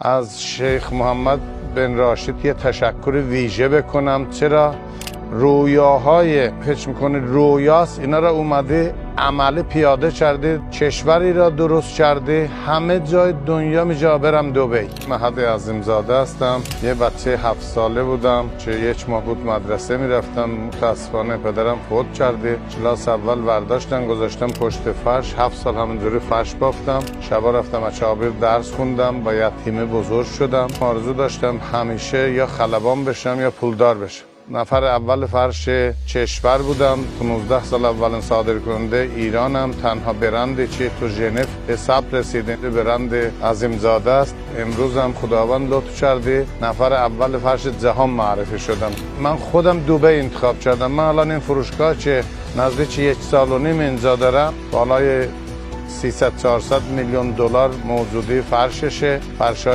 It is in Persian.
از شیخ محمد بن راشد یه تشکر ویژه بکنم. چرا؟ رویاهای فکر میکنه رویاست، اینا را اومده عمل پیاده کرده، کشوری را درست کرده. همه جای دنیا میجا برم دبی. مهدی عظیمزاده هستم. یه بچه 7 ساله بودم که 1 ماه بود مدرسه میرفتم. متاسفانه پدرم فوت کرده. کلاس اول برداشتن گذاشتم پشت فرش. 7 سال همونجوری فرش بافتم. شبا رفتم اچابر درس خوندم. با یتیمه بزرگ شدم. آرزو داشتم همیشه یا خلبان بشم یا پولدار بشم. نفر اول فرش کشور بودم. 15 سال اولین صادرکننده ایرانم. تنها برندی که تو ژنو حساب رسیده برند عظیمزاده است. امروز هم خداوند لطف کرده نفر اول فرش جهان معرفی شدم. من خودم دبی انتخاب کردم. من الان این فروشگاه که نزدیک 1.5 سال اینجا دارم، بالای 300-400 میلیون دلار موجودی فرششه. فرش